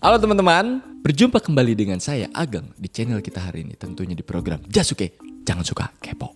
Halo teman-teman, berjumpa kembali dengan saya Ageng di channel kita hari ini, tentunya di program Jasuke, jangan suka kepo.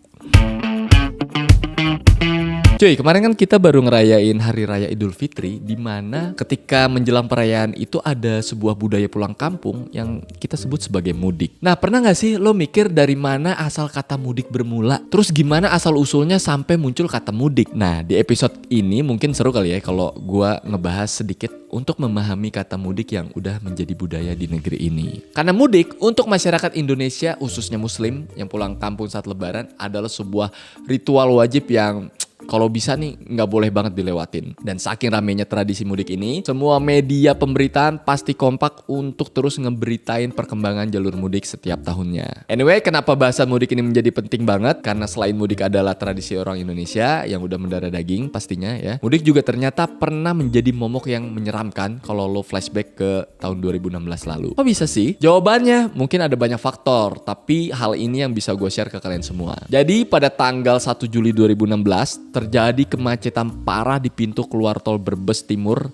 Cuy, kemarin kan kita baru ngerayain Hari Raya Idul Fitri, di mana ketika menjelang perayaan itu ada sebuah budaya pulang kampung yang kita sebut sebagai mudik. Nah, pernah gak sih lo mikir dari mana asal kata mudik bermula? Terus gimana asal usulnya sampai muncul kata mudik? Nah, di episode ini mungkin seru kali ya kalau gua ngebahas sedikit untuk memahami kata mudik yang udah menjadi budaya di negeri ini. Karena mudik untuk masyarakat Indonesia, khususnya Muslim yang pulang kampung saat Lebaran adalah sebuah ritual wajib yang kalau bisa nih nggak boleh banget dilewatin. Dan saking ramainya tradisi mudik ini, semua media pemberitaan pasti kompak untuk terus ngeberitain perkembangan jalur mudik setiap tahunnya. Anyway, kenapa bahasan mudik ini menjadi penting banget? Karena selain mudik adalah tradisi orang Indonesia yang udah mendarah daging pastinya ya. Mudik juga ternyata pernah menjadi momok yang menyeramkan kalau lo flashback ke tahun 2016 lalu. Kok bisa sih? Jawabannya mungkin ada banyak faktor, tapi hal ini yang bisa gue share ke kalian semua. Jadi pada tanggal 1 Juli 2016 terjadi kemacetan parah di pintu keluar tol Brebes Timur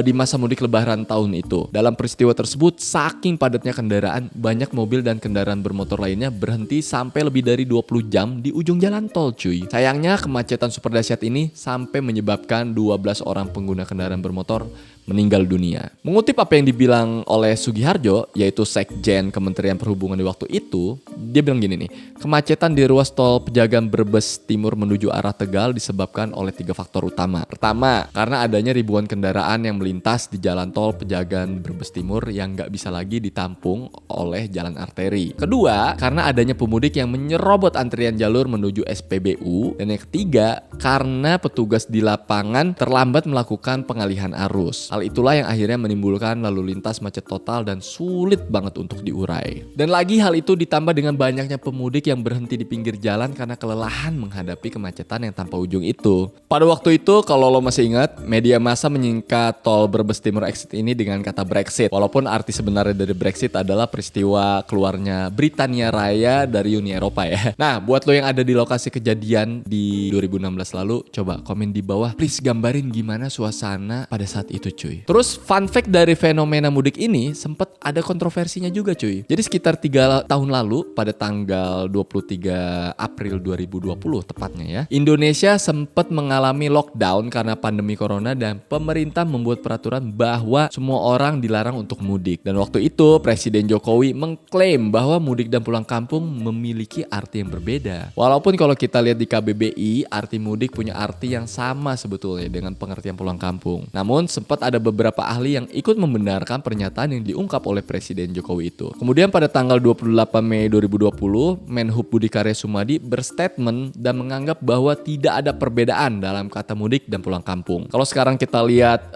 di masa mudik Lebaran tahun itu. Dalam peristiwa tersebut, saking padatnya kendaraan, banyak mobil dan kendaraan bermotor lainnya berhenti sampai lebih dari 20 jam di ujung jalan tol, cuy. Sayangnya kemacetan super dahsyat ini sampai menyebabkan 12 orang pengguna kendaraan bermotor meninggal dunia. Mengutip apa yang dibilang oleh Sugiharjo, yaitu Sekjen Kementerian Perhubungan di waktu itu, dia bilang gini nih, kemacetan di ruas tol Pejagan Brebes Timur menuju arah Tegal disebabkan oleh 3 faktor utama. Pertama, karena adanya ribuan kendaraan yang melintas di jalan tol Pejagan Brebes Timur yang nggak bisa lagi ditampung oleh jalan arteri. Kedua, karena adanya pemudik yang menyerobot antrian jalur menuju SPBU. Dan yang ketiga, karena petugas di lapangan terlambat melakukan pengalihan arus. Hal itulah yang akhirnya menimbulkan lalu lintas macet total dan sulit banget untuk diurai. Dan lagi hal itu ditambah dengan banyaknya pemudik yang berhenti di pinggir jalan karena kelelahan menghadapi kemacetan yang tanpa ujung itu. Pada waktu itu, kalau lo masih ingat, media massa menyingkat tol Brebes Timur Exit ini dengan kata Brexit. Walaupun arti sebenarnya dari Brexit adalah peristiwa keluarnya Britania Raya dari Uni Eropa ya. Nah, buat lo yang ada di lokasi kejadian di 2016 lalu, coba komen di bawah, please gambarin gimana suasana pada saat itu, cuy. Terus fun fact dari fenomena mudik ini sempat ada kontroversinya juga, cuy. Jadi sekitar 3 tahun lalu pada tanggal 23 April 2020 tepatnya ya, Indonesia sempat mengalami lockdown karena pandemi corona dan pemerintah membuat peraturan bahwa semua orang dilarang untuk mudik. Dan waktu itu Presiden Jokowi mengklaim bahwa mudik dan pulang kampung memiliki arti yang berbeda. Walaupun kalau kita lihat di KBBI, arti mudik punya arti yang sama sebetulnya dengan pengertian pulang kampung. Namun sempat ada beberapa ahli yang ikut membenarkan pernyataan yang diungkap oleh Presiden Jokowi itu. Kemudian pada tanggal 28 Mei 2020, Menhub Budi Karya Sumadi berstatement dan menganggap bahwa tidak ada perbedaan dalam kata mudik dan pulang kampung. Kalau sekarang kita lihat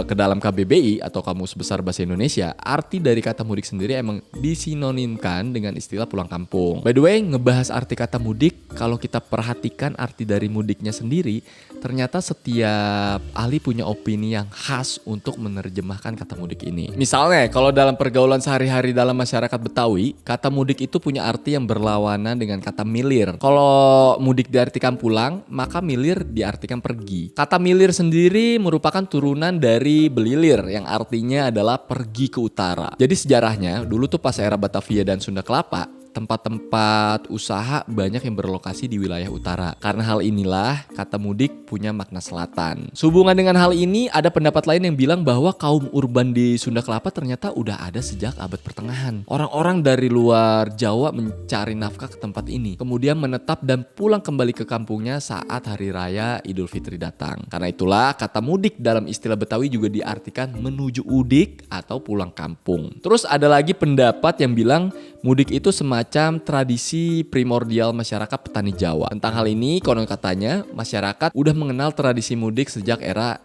ke dalam KBBI atau Kamus Besar Bahasa Indonesia, arti dari kata mudik sendiri emang disinonimkan dengan istilah pulang kampung. By the way, ngebahas arti kata mudik, kalau kita perhatikan arti dari mudiknya sendiri, ternyata setiap ahli punya opini yang khas untuk menerjemahkan kata mudik ini. Misalnya, kalau dalam pergaulan sehari-hari dalam masyarakat Betawi, kata mudik itu punya arti yang berlawanan dengan kata milir. Kalau mudik diartikan pulang, maka milir diartikan pergi. Kata milir sendiri merupakan turunan dari belilir yang artinya adalah pergi ke utara. Jadi sejarahnya, dulu tuh pas era Batavia dan Sunda Kelapa, tempat-tempat usaha banyak yang berlokasi di wilayah utara. Karena hal inilah kata mudik punya makna selatan. Sehubungan dengan hal ini, ada pendapat lain yang bilang bahwa kaum urban di Sunda Kelapa ternyata udah ada sejak abad pertengahan. Orang-orang dari luar Jawa mencari nafkah ke tempat ini, kemudian menetap dan pulang kembali ke kampungnya saat hari raya Idul Fitri datang. Karena itulah kata mudik dalam istilah Betawi juga diartikan menuju udik atau pulang kampung. Terus ada lagi pendapat yang bilang mudik itu semacam tradisi primordial masyarakat petani Jawa. Tentang hal ini, konon katanya masyarakat udah mengenal tradisi mudik sejak era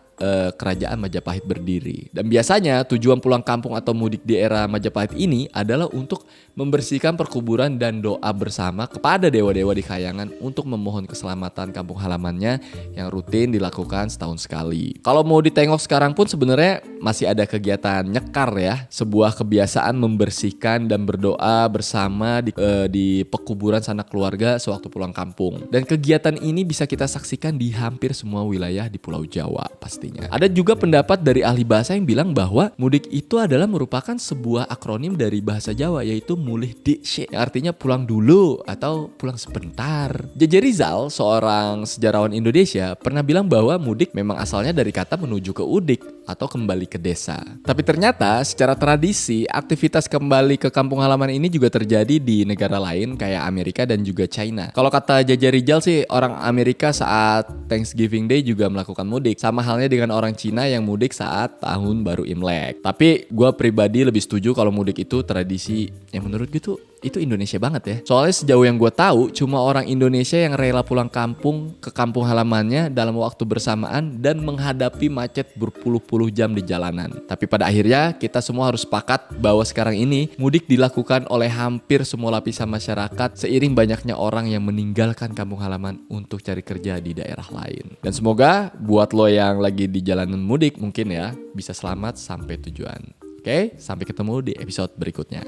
kerajaan Majapahit berdiri. Dan biasanya tujuan pulang kampung atau mudik di era Majapahit ini adalah untuk membersihkan perkuburan dan doa bersama kepada dewa-dewa di Kayangan untuk memohon keselamatan kampung halamannya yang rutin dilakukan setahun sekali. Kalau mau ditengok sekarang pun sebenarnya masih ada kegiatan nyekar ya, sebuah kebiasaan membersihkan dan berdoa bersama di pekuburan sanak keluarga sewaktu pulang kampung. Dan kegiatan ini bisa kita saksikan di hampir semua wilayah di Pulau Jawa pasti. artinya. Ada juga pendapat dari ahli bahasa yang bilang bahwa mudik itu adalah merupakan sebuah akronim dari bahasa Jawa, yaitu mulih dik, yang artinya pulang dulu atau pulang sebentar. J.J. Rizal, seorang sejarawan Indonesia, pernah bilang bahwa mudik memang asalnya dari kata menuju ke udik atau kembali ke desa. Tapi ternyata secara tradisi, aktivitas kembali ke kampung halaman ini juga terjadi di negara lain kayak Amerika dan juga China. Kalau kata J.J. Rizal sih, orang Amerika saat Thanksgiving Day juga melakukan mudik. Sama halnya dengan orang Cina yang mudik saat tahun baru Imlek. Tapi gue pribadi lebih setuju kalau mudik itu tradisi yang menurut gue tuh itu Indonesia banget ya. Soalnya sejauh yang gue tahu, cuma orang Indonesia yang rela pulang kampung ke kampung halamannya dalam waktu bersamaan dan menghadapi macet berpuluh-puluh jam di jalanan. Tapi pada akhirnya kita semua harus sepakat bahwa sekarang ini mudik dilakukan oleh hampir semua lapisan masyarakat seiring banyaknya orang yang meninggalkan kampung halaman untuk cari kerja di daerah lain. Dan semoga buat lo yang lagi di jalanan mudik mungkin ya bisa selamat sampai tujuan. Oke, sampai ketemu di episode berikutnya.